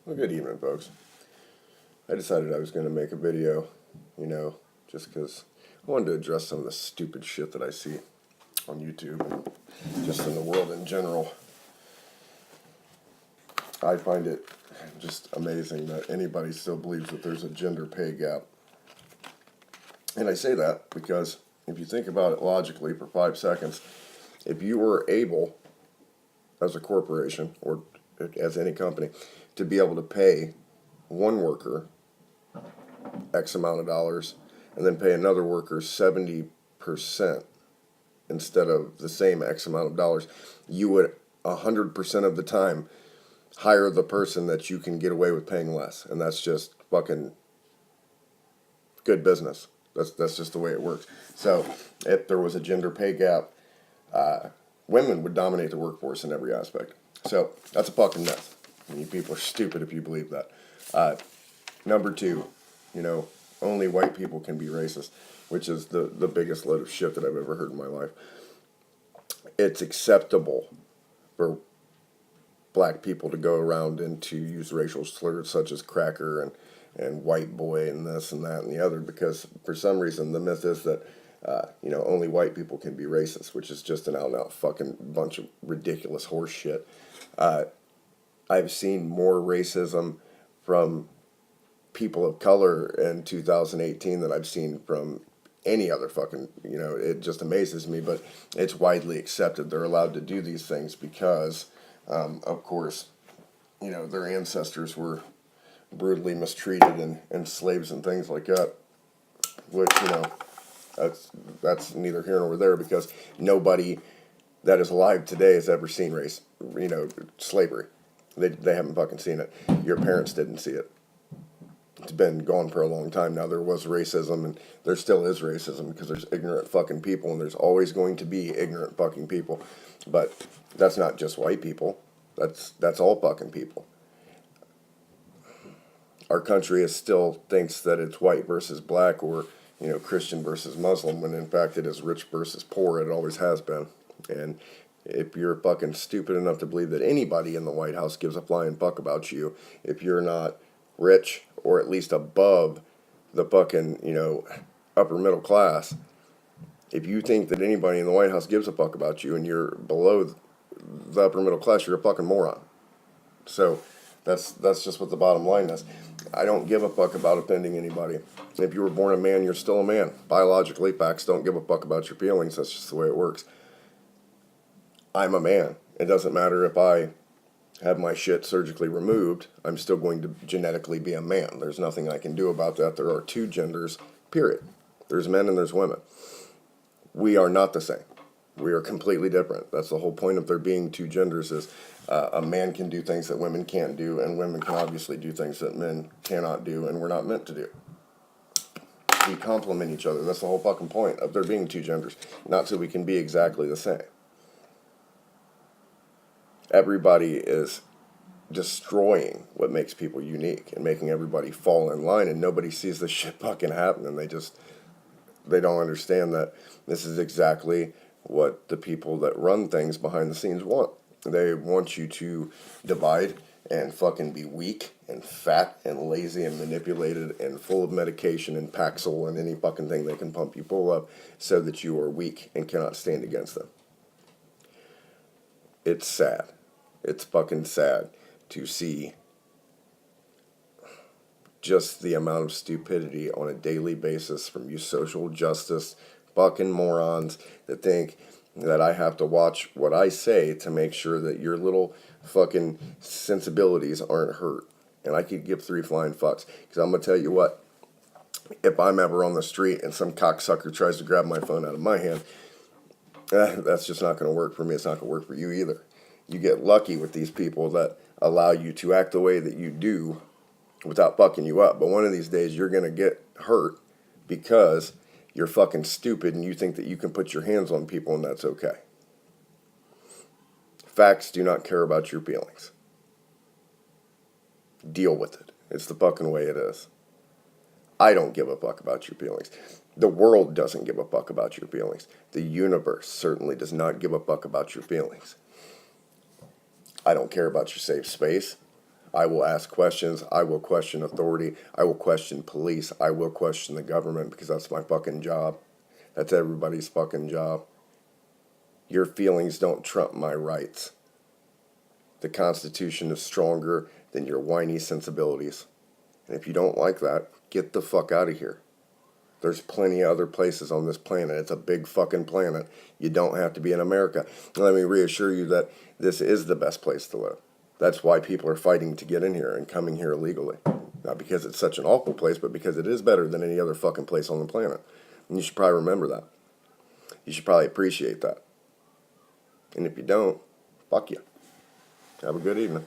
Well, good evening, folks. I decided I was going to make a video, just because I wanted to address some of the stupid shit that I see on YouTube and just in the world in general. I find it just amazing that anybody still believes that there's a gender pay gap. And I say that because if you think about it logically for 5 seconds, if you were able, as a corporation or as any company, to be able to pay one worker X amount of dollars and then pay another worker 70% instead of the same X amount of dollars, you would 100% of the time hire the person that you can get away with paying less. And that's just fucking good business. That's just the way it works. So if there was a gender pay gap, women would dominate the workforce in every aspect. So that's a fucking mess. And you people are stupid if you believe that. Number two, only white people can be racist, which is the biggest load of shit that I've ever heard in my life. It's acceptable for black people to go around and to use racial slurs such as cracker and white boy and this and that and the other, because for some reason the myth is that only white people can be racist, which is just an out-and-out fucking bunch of ridiculous horse shit. I've seen more racism from people of color in 2018 than I've seen from any other fucking, it just amazes me, but it's widely accepted. They're allowed to do these things because, of course, their ancestors were brutally mistreated and slaves and things like that, which, that's neither here nor there, because nobody that is alive today has ever seen slavery. They haven't fucking seen it. Your parents didn't see it. It's been gone for a long time now. There was racism, and there still is racism, because there's ignorant fucking people, and there's always going to be ignorant fucking people. But that's not just white people. That's all fucking people. Our country still thinks that it's white versus black, or Christian versus Muslim, when in fact it is rich versus poor. It always has been. And if you're fucking stupid enough to believe that anybody in the White House gives a flying fuck about you, if you're not rich or at least above the fucking, upper middle class, if you think that anybody in the White House gives a fuck about you and you're below the upper middle class, you're a fucking moron. So that's just what the bottom line is. I don't give a fuck about offending anybody. If you were born a man, you're still a man. Biologically, facts don't give a fuck about your feelings. That's just the way it works. I'm a man. It doesn't matter if I have my shit surgically removed, I'm still going to genetically be a man. There's nothing I can do about that. There are two genders, period. There's men and there's women. We are not the same. We are completely different. That's the whole point of there being two genders, is a man can do things that women can't do, and women can obviously do things that men cannot do, and we're not meant to do. We complement each other. That's the whole fucking point of there being two genders. Not so we can be exactly the same. Everybody is destroying what makes people unique and making everybody fall in line, and nobody sees this shit fucking happening. They don't understand that this is exactly what the people that run things behind the scenes want. They want you to divide and fucking be weak and fat and lazy and manipulated and full of medication and Paxil and any fucking thing they can pump you full of, so that you are weak and cannot stand against them. It's sad. It's fucking sad to see just the amount of stupidity on a daily basis from you social justice fucking morons that think that I have to watch what I say to make sure that your little fucking sensibilities aren't hurt. And I could give 3 flying fucks. Because I'm going to tell you what, if I'm ever on the street and some cocksucker tries to grab my phone out of my hand, that's just not going to work for me. It's not going to work for you either. You get lucky with these people that allow you to act the way that you do without fucking you up. But one of these days you're going to get hurt because you're fucking stupid and you think that you can put your hands on people and that's okay. Facts do not care about your feelings. Deal with it. It's the fucking way it is. I don't give a fuck about your feelings. The world doesn't give a fuck about your feelings. The universe certainly does not give a fuck about your feelings. I don't care about your safe space. I will ask questions. I will question authority. I will question police. I will question the government because that's my fucking job. That's everybody's fucking job. Your feelings don't trump my rights. The Constitution is stronger than your whiny sensibilities. And if you don't like that, get the fuck out of here. There's plenty of other places on this planet. It's a big fucking planet. You don't have to be in America. Let me reassure you that this is the best place to live. That's why people are fighting to get in here and coming here illegally. Not because it's such an awful place, but because it is better than any other fucking place on the planet. And you should probably remember that. You should probably appreciate that. And if you don't, fuck you. Have a good evening.